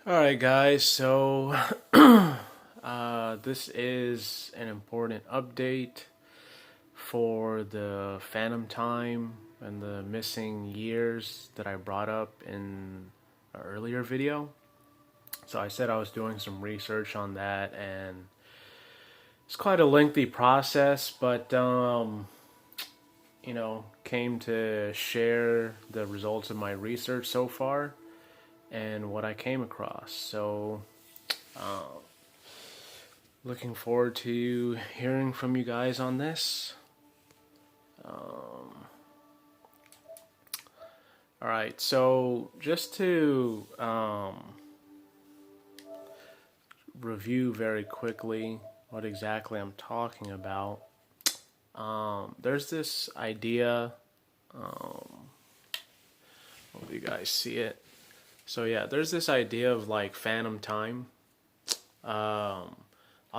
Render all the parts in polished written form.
Alright, guys, so this is an important update for the Phantom Time and the missing years that I brought up in an earlier video. So I said I was doing some research on that, and it's quite a lengthy process, but came to share the results of my research so far and what I came across. So looking forward to hearing from you guys on this. Alright, so just to review very quickly what exactly I'm talking about, there's this idea, hope you guys see it. So yeah, there's this idea of like phantom time. I'll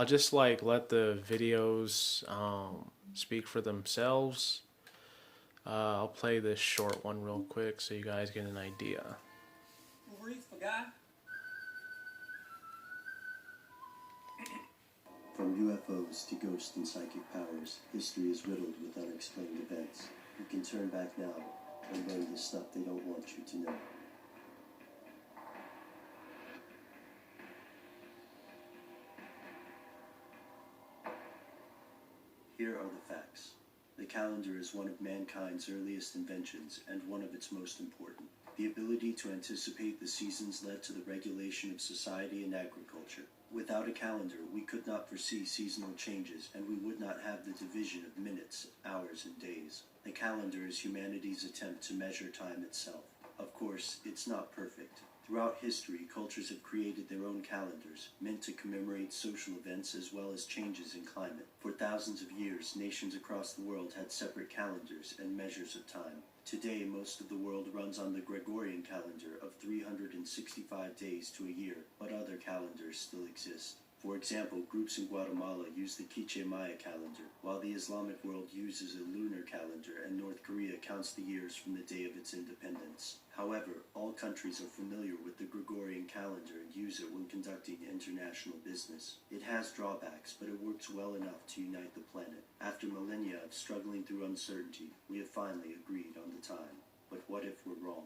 just like let the videos speak for themselves. I'll play this short one real quick so you guys get an idea. From UFOs to ghost and psychic powers, history is riddled with unexplained events. You can turn back now and learn the stuff they don't want you to know. Here are the facts. The calendar is one of mankind's earliest inventions and one of its most important. The ability to anticipate the seasons led to the regulation of society and agriculture. Without a calendar, we could not foresee seasonal changes, and we would not have the division of minutes, hours, and days. The calendar is humanity's attempt to measure time itself. Of course, it's not perfect. Throughout history, cultures have created their own calendars, meant to commemorate social events as well as changes in climate. For thousands of years, nations across the world had separate calendars and measures of time. Today, most of the world runs on the Gregorian calendar of 365 days to a year, but other calendars still exist. For example, groups in Guatemala use the Quiche Maya calendar, while the Islamic world uses a lunar calendar and North Korea counts the years from the day of its independence. However, all countries are familiar with the Gregorian calendar and use it when conducting international business. It has drawbacks, but it works well enough to unite the planet. After millennia of struggling through uncertainty, we have finally agreed on the time. But what if we're wrong?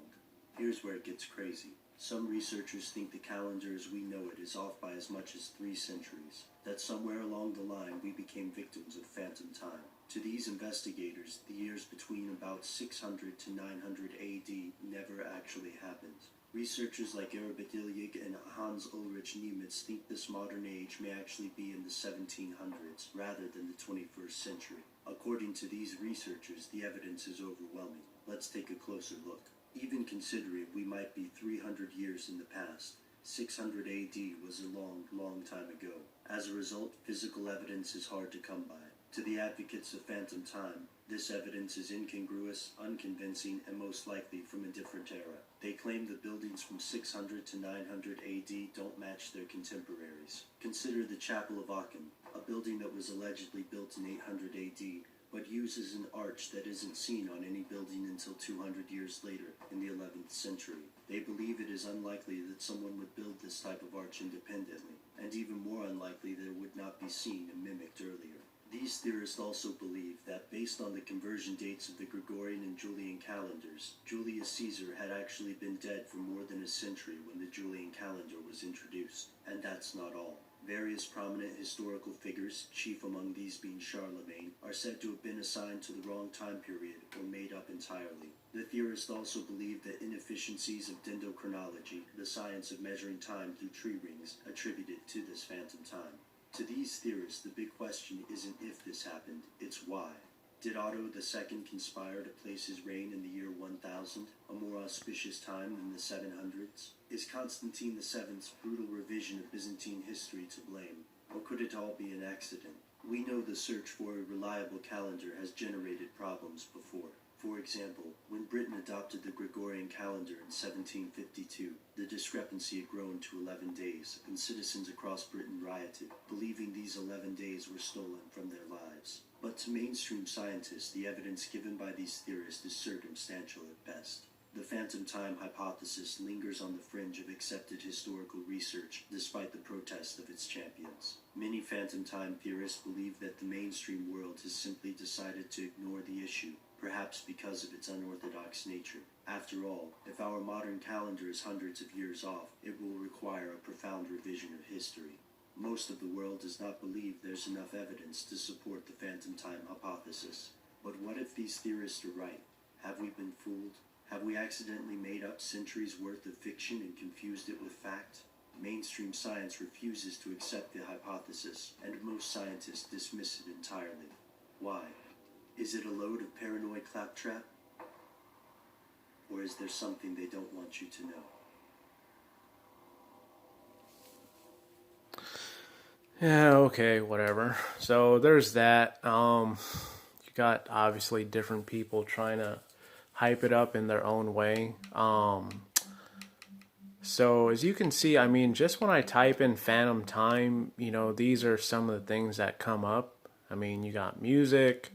Here's where it gets crazy. Some researchers think the calendar as we know it is off by as much as 3 centuries, that somewhere along the line we became victims of phantom time. To these investigators, the years between about 600 to 900 AD never actually happened. Researchers like Aribert Illig and Hans Ulrich Niemitz think this modern age may actually be in the 1700s rather than the 21st century. According to these researchers, the evidence is overwhelming. Let's take a closer look. Even considering we might be 300 years in the past, 600 AD was a long, long time ago. As a result, physical evidence is hard to come by. To the advocates of phantom time, this evidence is incongruous, unconvincing, and most likely from a different era. They claim the buildings from 600 to 900 AD don't match their contemporaries. Consider the Chapel of Aachen, a building that was allegedly built in 800 AD, but uses an arch that isn't seen on any building until 200 years later, in the 11th century. They believe it is unlikely that someone would build this type of arch independently, and even more unlikely that it would not be seen and mimicked earlier. These theorists also believe that based on the conversion dates of the Gregorian and Julian calendars, Julius Caesar had actually been dead for more than a century when the Julian calendar was introduced. And that's not all. Various prominent historical figures, chief among these being Charlemagne, are said to have been assigned to the wrong time period or made up entirely. The theorists also believe that inefficiencies of dendrochronology, the science of measuring time through tree rings, attributed to this phantom time. To these theorists, the big question isn't if this happened, it's why. Did Otto II conspire to place his reign in the year 1000, a more auspicious time than the 700s? Is Constantine VII's brutal revision of Byzantine history to blame? Or could it all be an accident? We know the search for a reliable calendar has generated problems before. For example, when Britain adopted the Gregorian calendar in 1752, the discrepancy had grown to 11 days, and citizens across Britain rioted, believing these 11 days were stolen from their lives. But to mainstream scientists, the evidence given by these theorists is circumstantial at best. The phantom time hypothesis lingers on the fringe of accepted historical research despite the protest of its champions. Many phantom time theorists believe that the mainstream world has simply decided to ignore the issue, perhaps because of its unorthodox nature. After all, if our modern calendar is hundreds of years off, it will require a profound revision of history. Most of the world does not believe there's enough evidence to support the phantom time hypothesis. But what if these theorists are right? Have we been fooled? Have we accidentally made up centuries' worth of fiction and confused it with fact? Mainstream science refuses to accept the hypothesis, and most scientists dismiss it entirely. Why? Is it a load of paranoid claptrap? Or is there something they don't want you to know? Yeah, okay, whatever. So there's that. You got obviously different people trying to hype it up in their own way. So as you can see, I mean, just when I type in Phantom Time, you know, these are some of the things that come up. I mean, you got music,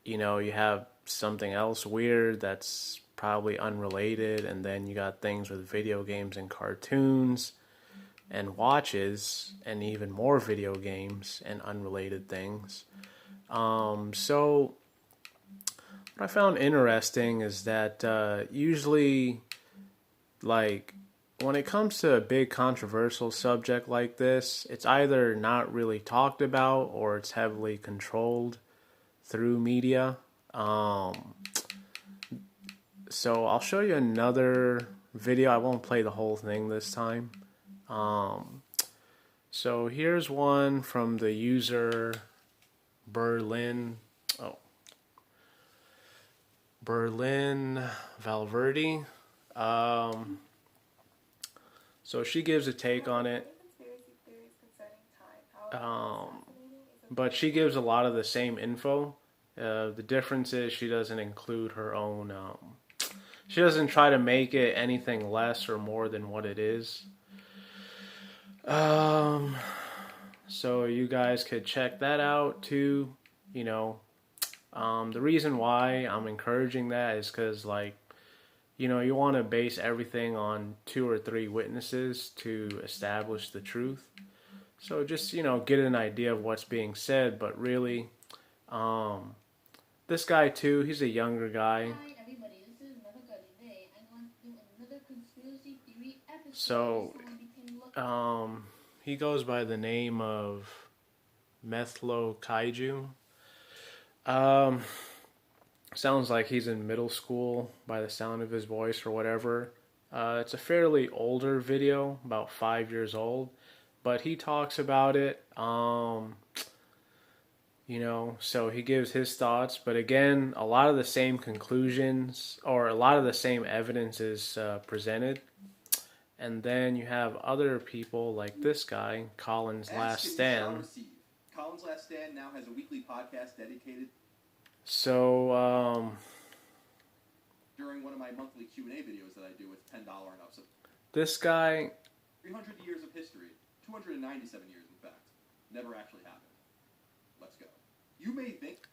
you know, you have something else weird that's probably unrelated, and then you got things with video games and cartoons and watches, and even more video games and unrelated things. So what I found interesting is that usually, like, when it comes to a big controversial subject like this, it's either not really talked about or it's heavily controlled through media. So I'll show you another video. I won't play the whole thing this time. So here's one from the user Berlin Valverde. So she gives a take on it. But she gives a lot of the same info. The difference is she doesn't include her own. She doesn't try to make it anything less or more than what it is. So you guys could check that out too. You know, the reason why I'm encouraging that is because, like, you know, you want to base everything on 2 or 3 witnesses to establish the truth. So just, you know, get an idea of what's being said. But really, this guy too, he's a younger guy. Hi everybody, this is another day. I'm going to do another conspiracy theory episode. So, he goes by the name of Methlo Kaiju. Sounds like he's in middle school by the sound of his voice or whatever. It's a fairly older video, about 5 years old, but he talks about it. You know, so he gives his thoughts, but again, a lot of the same conclusions or a lot of the same evidence is presented. And then you have other people like this guy, Colin's Last Stand. Colin's Last Stand now has a weekly podcast dedicated. So, during one of my monthly Q&A videos that I do with $10 and up. So this guy... 300 years of history, 297 years in fact, never actually happened. Let's go. You may think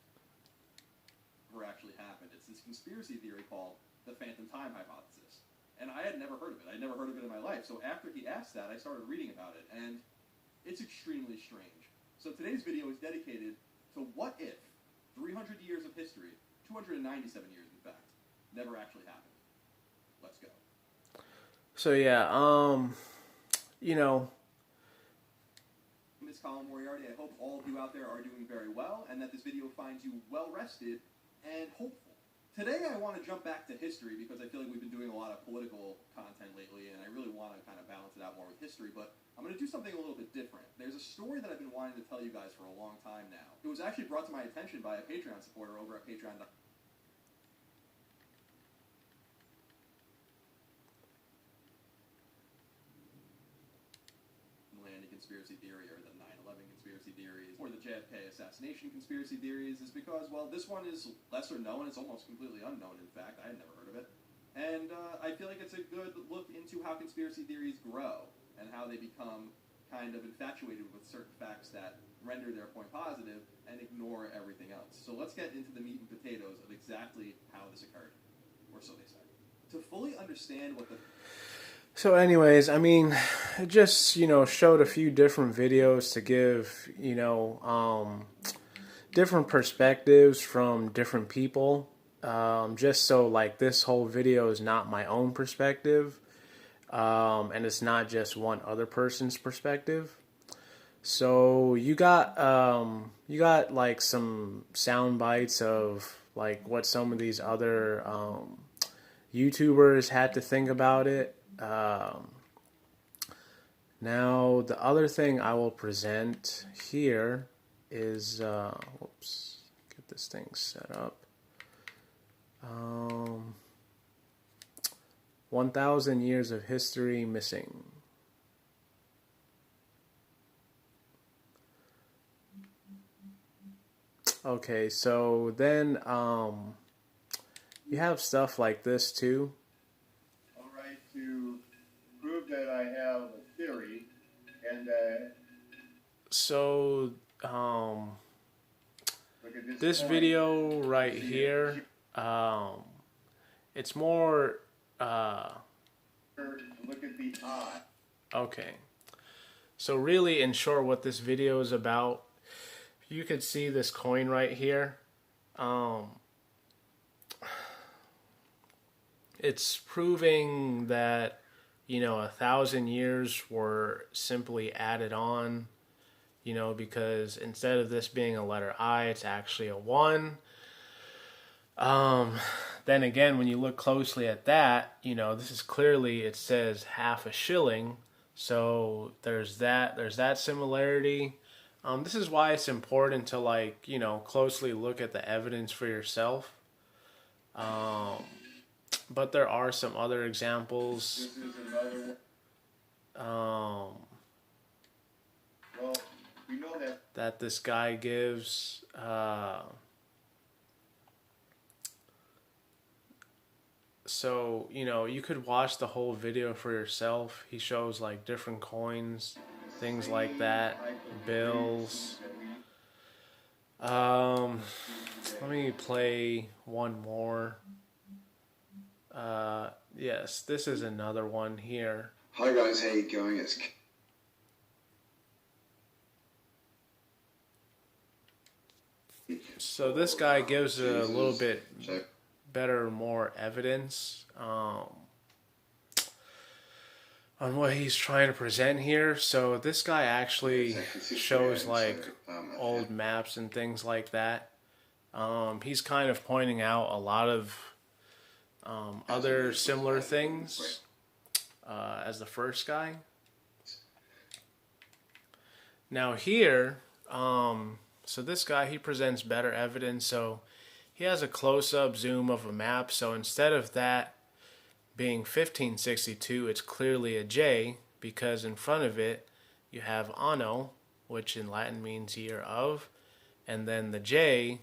never actually happened. It's this conspiracy theory called the phantom time hypothesis. And I had never heard of it. I'd never heard of it in my life. So after he asked that, I started reading about it, and it's extremely strange. So today's video is dedicated to what if 300 years of history, 297 years in fact, never actually happened. Let's go. So yeah, you know, Ms. Colin Moriarty, I hope all of you out there are doing very well, and that this video finds you well rested and hopeful. Today I want to jump back to history because I feel like we've been doing a lot of political content lately, and I really want to kind of balance it out more with history, but I'm going to do something a little bit different. There's a story that I've been wanting to tell you guys for a long time now. It was actually brought to my attention by a Patreon supporter over at Patreon.com. Conspiracy theory, or the 9/11 conspiracy theories, or the JFK assassination conspiracy theories, is because, well, this one is lesser known. It's almost completely unknown, in fact. I had never heard of it. And I feel like it's a good look into how conspiracy theories grow and how they become kind of infatuated with certain facts that render their point positive and ignore everything else. So let's get into the meat and potatoes of exactly how this occurred, or so they say. To fully understand what the So anyways, I mean, it just, showed a few different videos to give, different perspectives from different people. Just so like this whole video is not my own perspective. And it's not just one other person's perspective. So you got like some sound bites of like what some of these other YouTubers had to think about it. Now the other thing I will present here is whoops, get this thing set up. 1,000 years of history missing. Okay, so then you have stuff like this too. All right, to prove that I have a theory, and so look at this coin. video right here, it's more Look at the eye. okay. So really, in short, what this video is about, you could see this coin right here. It's proving that 1,000 years were simply added on, because instead of this being a letter I, it's actually a 1. Then again, when you look closely at that, this is clearly, it says half a shilling. So there's that similarity. This is why it's important to closely look at the evidence for yourself. But there are some other examples. This is another one. Well, we know that this guy gives. So, you could watch the whole video for yourself. He shows like different coins, things like that, bills. Let me play one more. Yes, this is another one here. Hi guys, how you going? It's So this guy gives a little bit better, more evidence on what he's trying to present here. So this guy actually shows like old maps and things like that. He's kind of pointing out a lot of other similar things as the first guy. Now here, so this guy, he presents better evidence. So he has a close-up zoom of a map. So instead of that being 1562, it's clearly a J, because in front of it you have anno, which in Latin means year of, and then the J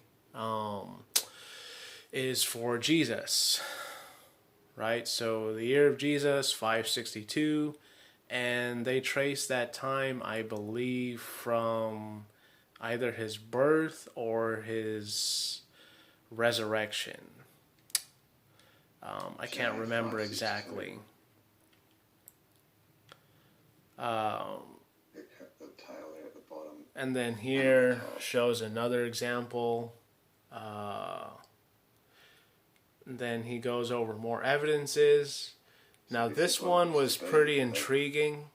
is for Jesus, right? So the year of Jesus, 562, and they trace that time, I believe, from either his birth or his resurrection. I can't remember exactly. And then here shows another example. Then he goes over more evidences. Now this one was pretty intriguing.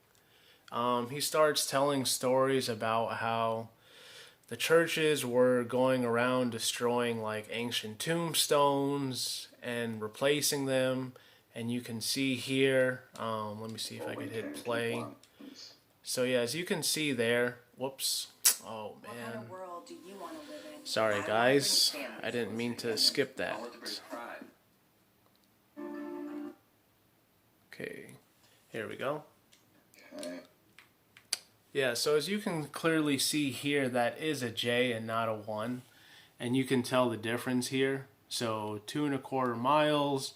He starts telling stories about how the churches were going around destroying like ancient tombstones and replacing them. And you can see here, let me see if I can hit play. So yeah, as you can see there, whoops, oh man. Sorry guys, I didn't mean to skip that. Okay, here we go. Yeah, so as you can clearly see here, that is a J and not a 1. And you can tell the difference here. So 2¼ miles,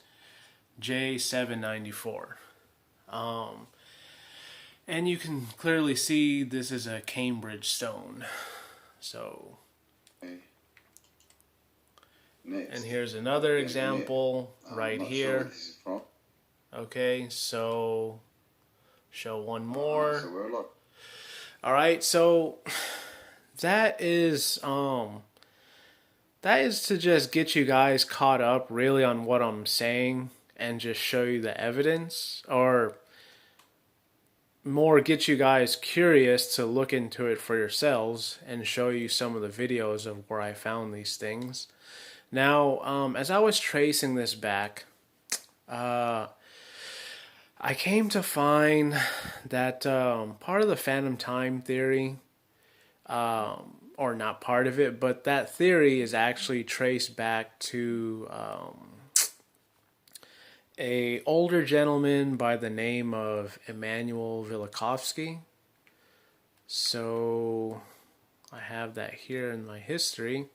J 794. And you can clearly see this is a Cambridge stone. So, and here's another example right here. Okay, so show one more. So we're look. All right, so that is to just get you guys caught up really on what I'm saying and just show you the evidence, or more get you guys curious to look into it for yourselves and show you some of the videos of where I found these things. Now, as I was tracing this back, I came to find that part of the phantom time theory, or not part of it, but that theory is actually traced back to a older gentleman by the name of Immanuel Velikovsky. So I have that here in my history.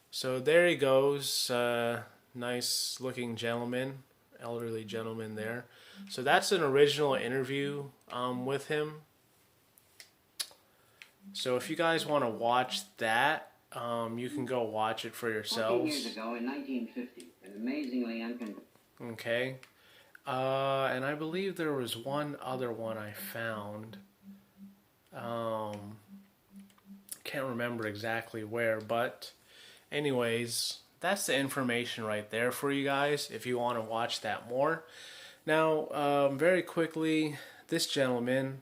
So there he goes, nice looking gentleman, elderly gentleman there. So that's an original interview with him. So if you guys want to watch that, you can go watch it for 14 yourselves. years ago in 1950, an amazingly unconventional. Okay. And I believe there was one other one I found. Can't remember exactly where, but anyways, that's the information right there for you guys if you want to watch that more. Now, very quickly, this gentleman,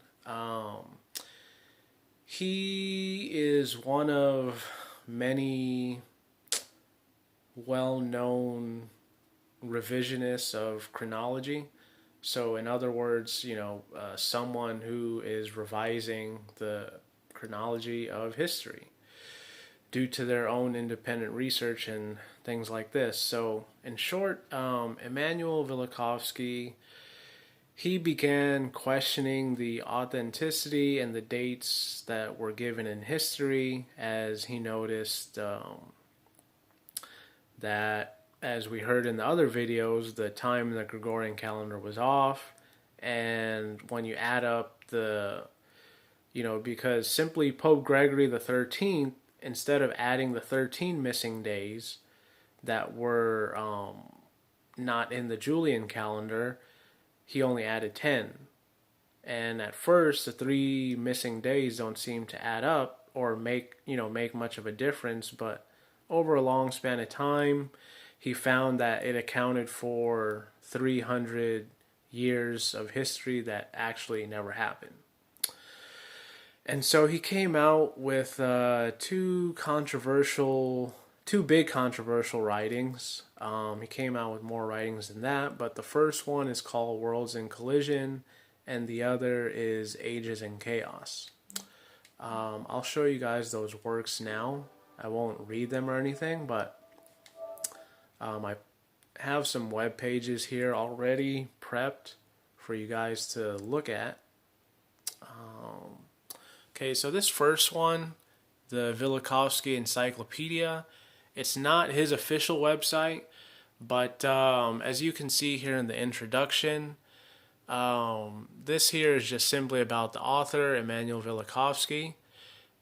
he is one of many well-known revisionists of chronology. So in other words, someone who is revising the chronology of history due to their own independent research and things like this. So in short, Immanuel Velikovsky, he began questioning the authenticity and the dates that were given in history, as he noticed that, as we heard in the other videos, the time in the Gregorian calendar was off. And when you add up because simply Pope Gregory the 13th, instead of adding the 13 missing days that were not in the Julian calendar, he only added 10. And at first, the 3 missing days don't seem to add up or make much of a difference, but over a long span of time, he found that it accounted for 300 years of history that actually never happened. And so he came out with two big controversial writings. He came out with more writings than that, but the first one is called Worlds in Collision, and the other is Ages in Chaos. I'll show you guys those works now. I won't read them or anything, but I have some web pages here already prepped for you guys to look at. Okay, so this first one, the Velikovsky Encyclopedia, it's not his official website, but as you can see here in the introduction, this here is just simply about the author, Immanuel Velikovsky,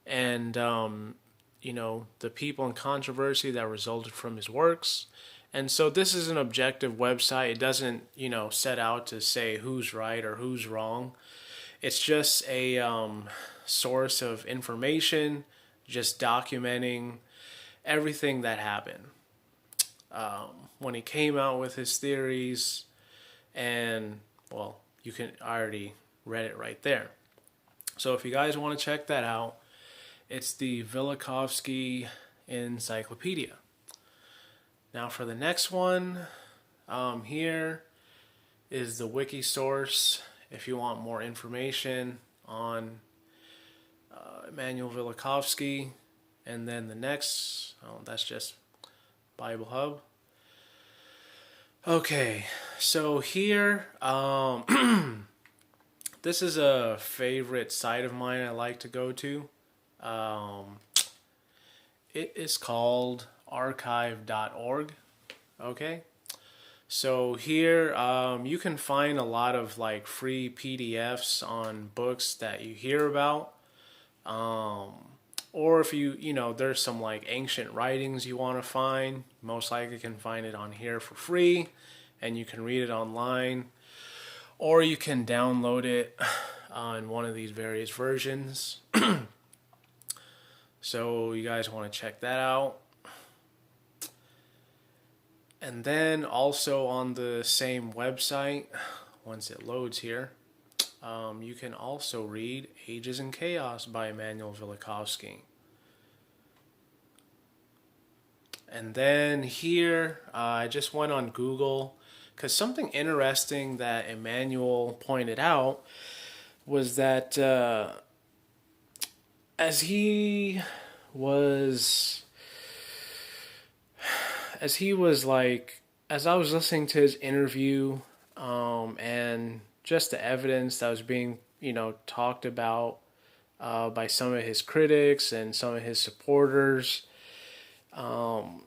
and the people in controversy that resulted from his works. And so this is an objective website. It doesn't, set out to say who's right or who's wrong. It's just a source of information, just documenting everything that happened. When he came out with his theories, and, well, I already read it right there. So if you guys want to check that out, it's the Velikovsky Encyclopedia. Now for the next one, here is the wiki source if you want more information on Immanuel Velikovsky. And then the next, that's just Bible Hub. Okay, so here, this is a favorite site of mine I like to go to. It is called archive.org. Okay, so here you can find a lot of free PDFs on books that you hear about, or if there's some ancient writings you want to find, most likely can find it on here for free, and you can read it online. or you can download it in one of these various versions. So you guys want to check that out. And then also on the same website, once it loads here, you can also read Ages in Chaos by Immanuel Velikovsky. And then here, I just went on Google, because something interesting that Immanuel pointed out was that as I was listening to his interview, and just the evidence that was being, talked about by some of his critics and some of his supporters, some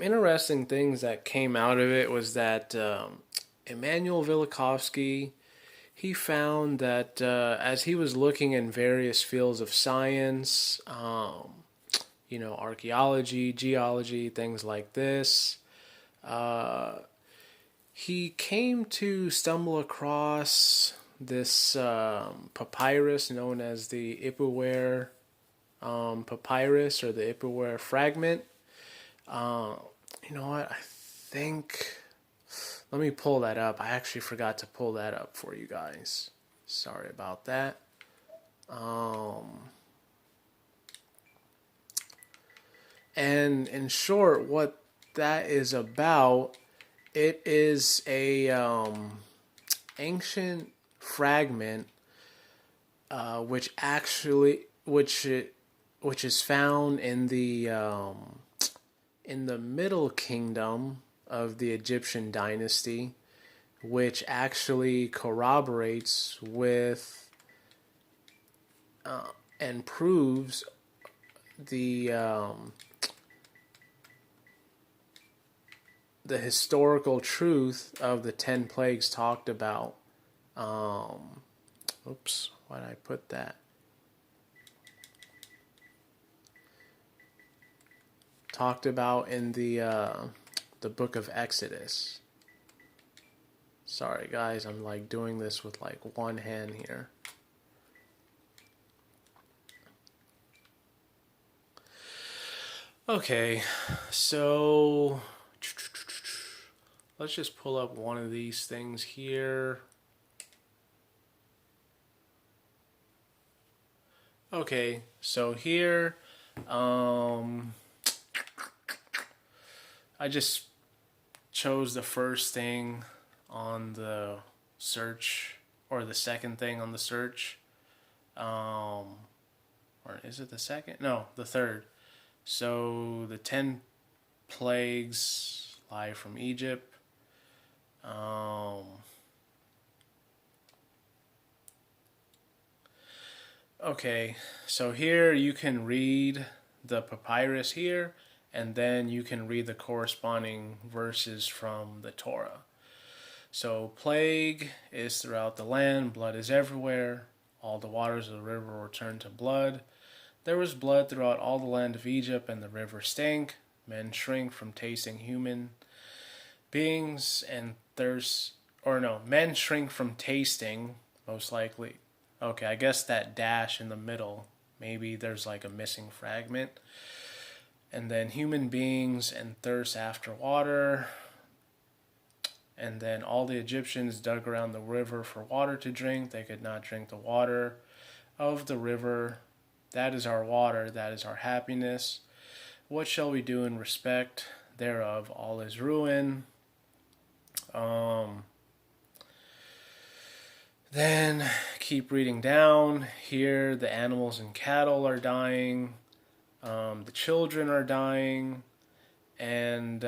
interesting things that came out of it was that Immanuel Velikovsky, he found that as he was looking in various fields of science, archaeology, geology, things like this, he came to stumble across this papyrus known as the Ipuwer papyrus, or the Ipuwer fragment. You know what? I think... Let me pull that up. I actually forgot to pull that up for you guys. Sorry about that. And in short, what that is about, it is a ancient fragment which is found in the Middle Kingdom of the Egyptian dynasty, which actually corroborates with and proves the historical truth of the 10 plagues talked about. Oops, why did I put that? Talked about in the book of Exodus. Sorry guys, I'm like doing this with like one hand here. Okay, so let's just pull up one of these things here. Okay, so here, I just chose the first thing on the search, or the second thing on the search. Or is it the second? No, the third. So the 10 plagues lie from Egypt. Okay, so here you can read the papyrus here, and then you can read the corresponding verses from the Torah. So, plague is throughout the land, blood is everywhere, all the waters of the river were turned to blood. There was blood throughout all the land of Egypt, and the river stank. Men shrink from tasting human beings and thirst, men shrink from tasting, most likely. Okay, I guess that dash in the middle, maybe there's like a missing fragment. And then human beings and thirst after water. And then all the Egyptians dug around the river for water to drink. They could not drink the water of the river. That is our water, that is our happiness. What shall we do in respect thereof? All is ruin. Then keep reading down. Here the animals and cattle are dying. The children are dying. And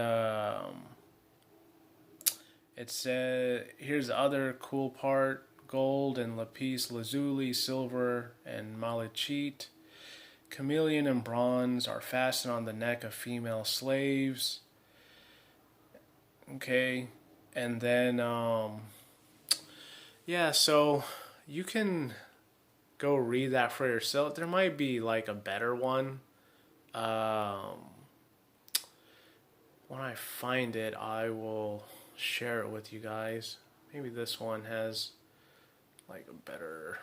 it says, here's the other cool part. Gold and lapis lazuli, silver and malachite, chameleon and bronze are fastened on the neck of female slaves. Okay, and then yeah, so you can go read that for yourself. There might be like a better one. When I find it, I will share it with you guys. Maybe this one has like a better...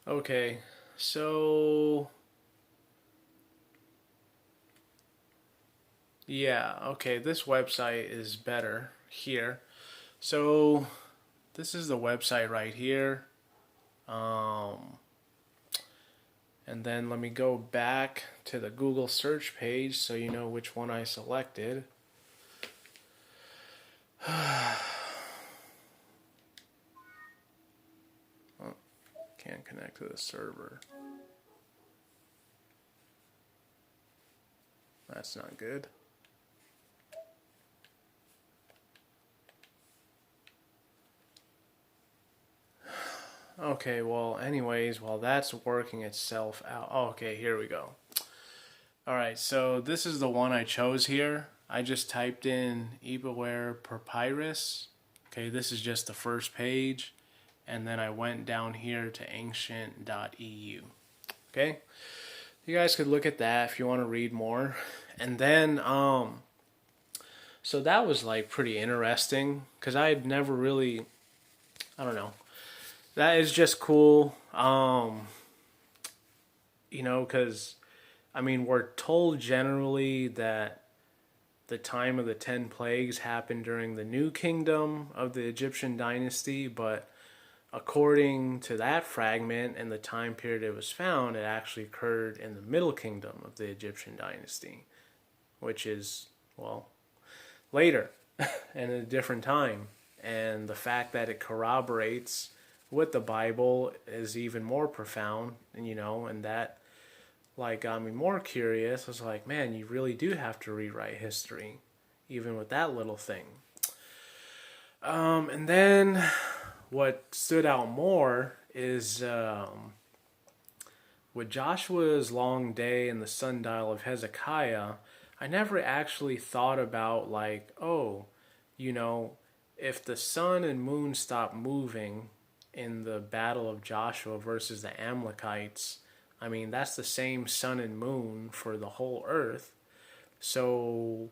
Okay, so yeah, okay, this website is better here. So this is the website right here. And then let me go back to the Google search page so you know which one I selected. Oh, can't connect to the server. That's not good. Okay, well, anyways, while that's working itself out... Oh, okay, here we go. Alright, so this is the one I chose here. I just typed in Ebaware Papyrus. Okay, this is just the first page. And then I went down here to ancient.eu. Okay? You guys could look at that if you want to read more. And then, so that was like pretty interesting. Because I had never really... I don't know. That is just cool, you know, because, I mean, we're told generally that the time of the 10 plagues happened during the New Kingdom of the Egyptian dynasty, but according to that fragment and the time period it was found, it actually occurred in the Middle Kingdom of the Egyptian dynasty, which is, well, later and at a different time. And the fact that it corroborates with the Bible is even more profound, and you know, and that like got me more curious. I was like, man, you really do have to rewrite history, even with that little thing. And then what stood out more is with Joshua's long day and the sundial of Hezekiah, I never actually thought about like, oh, you know, if the sun and moon stop moving in the battle of Joshua versus the Amalekites, I mean, that's the same sun and moon for the whole earth. So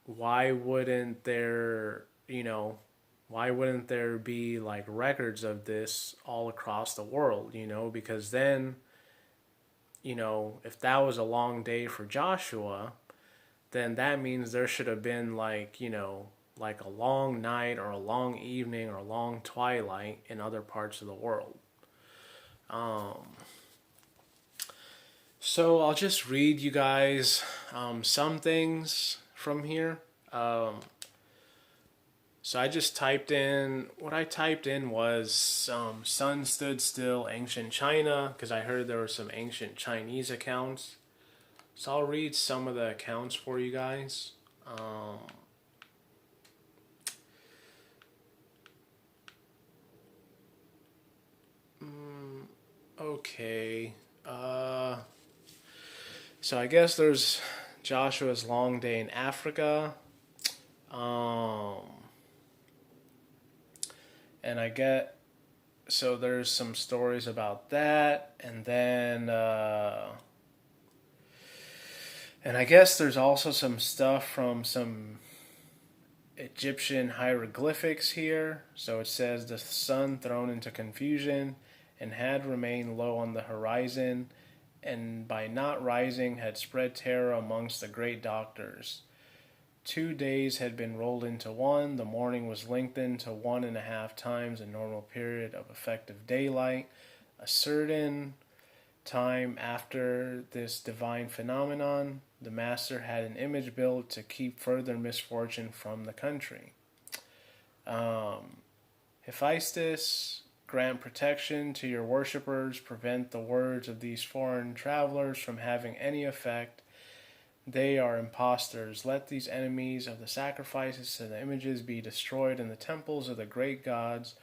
why wouldn't there, you know, why wouldn't there be like records of this all across the world, you know? Because then, you know, if that was a long day for Joshua, then that means there should have been like, you know, like a long night or a long evening or a long twilight in other parts of the world. So I'll just read you guys some things from here. So I just typed in, what I typed in was sun stood still, ancient China, because I heard there were some ancient Chinese accounts. So I'll read some of the accounts for you guys. Okay. So I guess there's Joshua's long day in Africa. And I get, so there's some stories about that. And then, and I guess there's also some stuff from some Egyptian hieroglyphics here. So it says the sun thrown into confusion and had remained low on the horizon, and by not rising had spread terror amongst the great doctors. 2 days had been rolled into one, the morning was lengthened to 1.5 times the normal period of effective daylight. A certain time after this divine phenomenon, the master had an image built to keep further misfortune from the country. Hephaestus, grant protection to your worshippers, prevent the words of these foreign travelers from having any effect. They are impostors. Let these enemies of the sacrifices to the images be destroyed in the temples of the great gods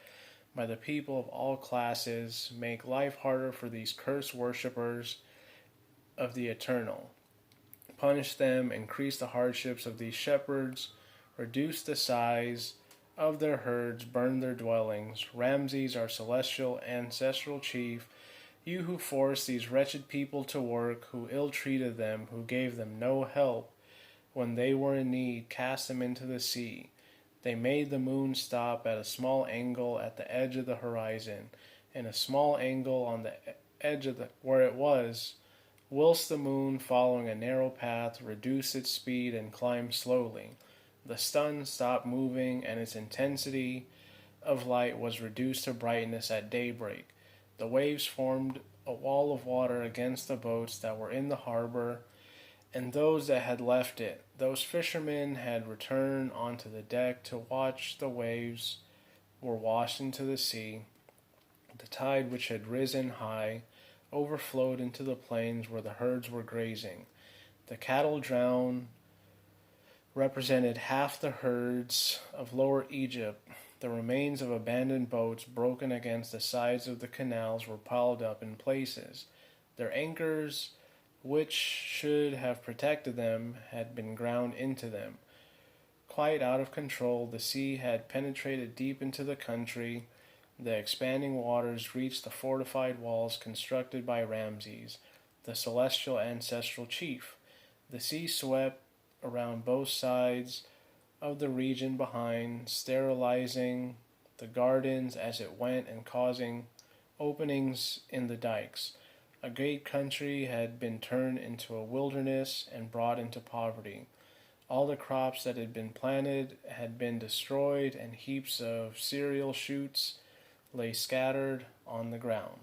by the people of all classes. Make life harder for these cursed worshippers of the eternal. Punish them, increase the hardships of these shepherds, reduce the size of their herds burned their dwellings. Ramses, our celestial ancestral chief, you who forced these wretched people to work, who ill-treated them, who gave them no help when they were in need, cast them into the sea. They made the moon stop at a small angle at the edge of the horizon, and a small angle on the edge of where it was, whilst the moon, following a narrow path, reduced its speed and climbed slowly. The sun stopped moving, and its intensity of light was reduced to brightness at daybreak. The waves formed a wall of water against the boats that were in the harbor and those that had left it. Those fishermen had returned onto the deck to watch the waves were washed into the sea. The tide, which had risen high, overflowed into the plains where the herds were grazing. The cattle drowned represented half the herds of Lower Egypt. The remains of abandoned boats broken against the sides of the canals were piled up in places. Their anchors, which should have protected them, had been ground into them. Quite out of control, the sea had penetrated deep into the country. The expanding waters reached the fortified walls constructed by Ramses, the celestial ancestral chief. The sea swept around both sides of the region behind, sterilizing the gardens as it went and causing openings in the dikes. A great country had been turned into a wilderness and brought into poverty. All the crops that had been planted had been destroyed, and heaps of cereal shoots lay scattered on the ground.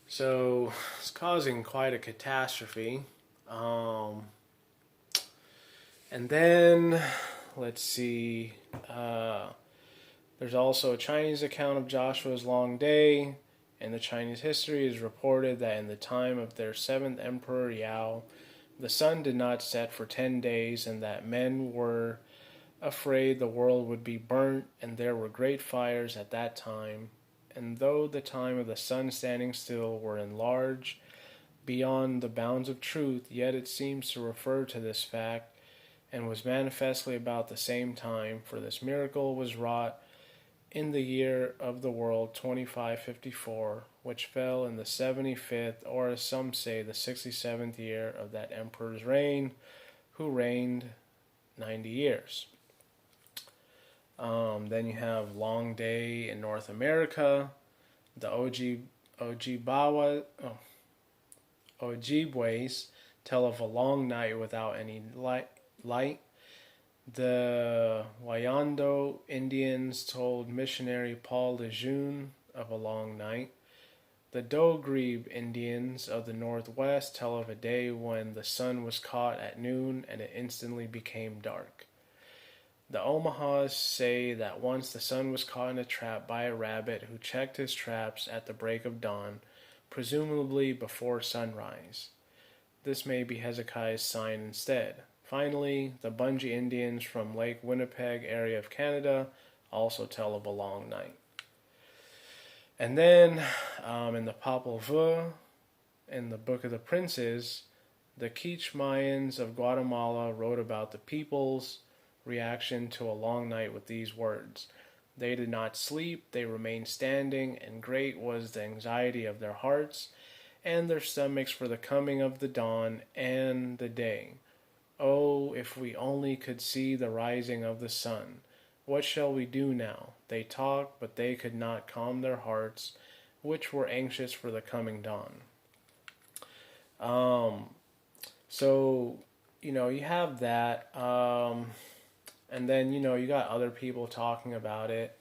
So it's causing quite a catastrophe. And then, let's see, there's also a Chinese account of Joshua's long day. In the Chinese history, it is reported that in the time of their 7th Emperor Yao, the sun did not set for 10 days, and that men were afraid the world would be burnt, and there were great fires at that time. And though the time of the sun standing still were enlarged beyond the bounds of truth, yet it seems to refer to this fact, and was manifestly about the same time, for this miracle was wrought in the year of the world 2554, which fell in the 75th, or as some say, the 67th year of that emperor's reign, who reigned 90 years. Then you have Long Day in North America. The Ojibways tell of a long night without any light. The Wyandotte Indians told missionary Paul Lejeune of a long night. The Dogrib Indians of the Northwest tell of a day when the sun was caught at noon and it instantly became dark. The Omahas say that once the sun was caught in a trap by a rabbit who checked his traps at the break of dawn, presumably before sunrise. This may be Hezekiah's sign instead. Finally, the Bungie Indians from Lake Winnipeg area of Canada also tell of a long night. And then, in the Popol Vuh, in the Book of the Princes, the Quiche Mayans of Guatemala wrote about the people's reaction to a long night with these words. They did not sleep, they remained standing, and great was the anxiety of their hearts and their stomachs for the coming of the dawn and the day. Oh, if we only could see the rising of the sun. What shall we do now? They talked, but they could not calm their hearts, which were anxious for the coming dawn. So, you have that. And then, you got other people talking about it.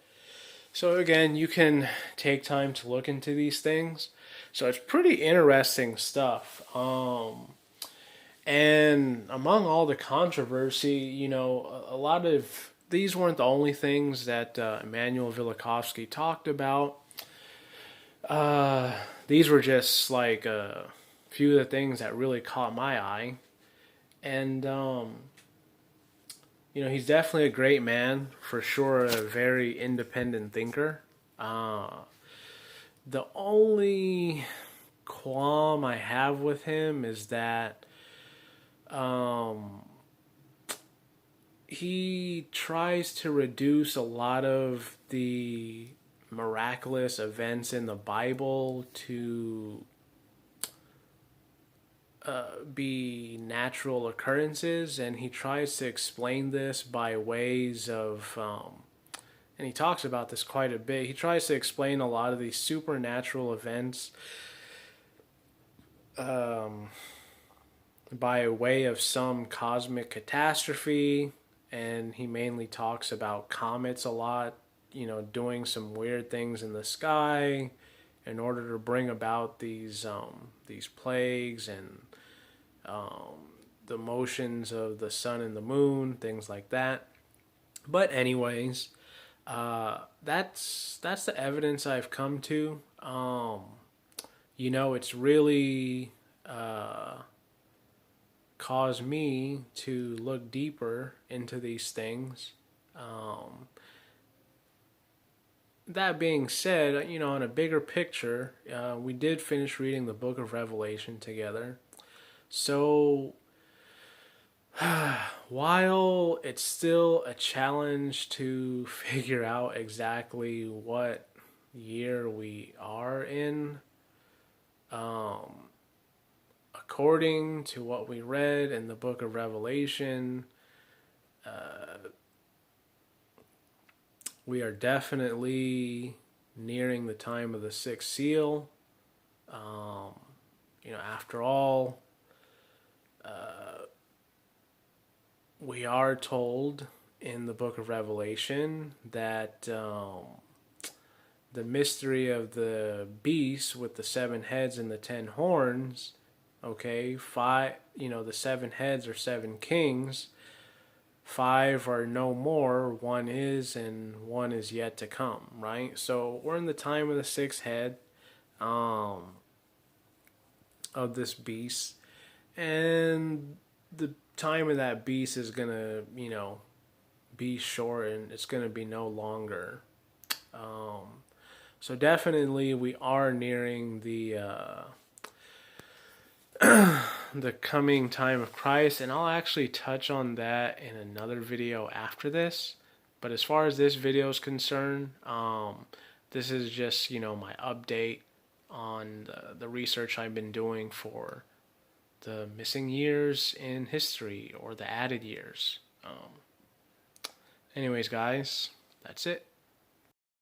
So again, you can take time to look into these things. So it's pretty interesting stuff. And among all the controversy, a lot of these weren't the only things that Immanuel Velikovsky talked about. These were just like a few of the things that really caught my eye. And, he's definitely a great man, for sure, a very independent thinker. The only qualm I have with him is that he tries to reduce a lot of the miraculous events in the Bible to be natural occurrences, and he tries to explain this by ways of, and he talks about this quite a bit. He tries to explain a lot of these supernatural events by way of some cosmic catastrophe, and he mainly talks about comets a lot, you know, doing some weird things in the sky in order to bring about these plagues and the motions of the sun and the moon, things like that. But anyways, that's the evidence I've come to. You know, it's really caused me to look deeper into these things. That being said, you know, on a bigger picture, we did finish reading the book of Revelation together. So, while it's still a challenge to figure out exactly what year we are in, according to what we read in the book of Revelation, we are definitely nearing the time of the sixth seal. You know, after all, we are told in the book of Revelation that the mystery of the beast with the 7 heads and the 10 horns, okay, the 7 heads are 7 kings, 5 are no more, 1 is, and 1 is yet to come, right? So we're in the time of the 6th head of this beast, and the time of that beast is gonna, you know, be short, and it's gonna be no longer. So definitely we are nearing the the coming time of Christ, and I'll actually touch on that in another video after this. But as far as this video is concerned, this is just, you know, my update on the research I've been doing for the missing years in history, or the added years. Anyways, guys, that's it.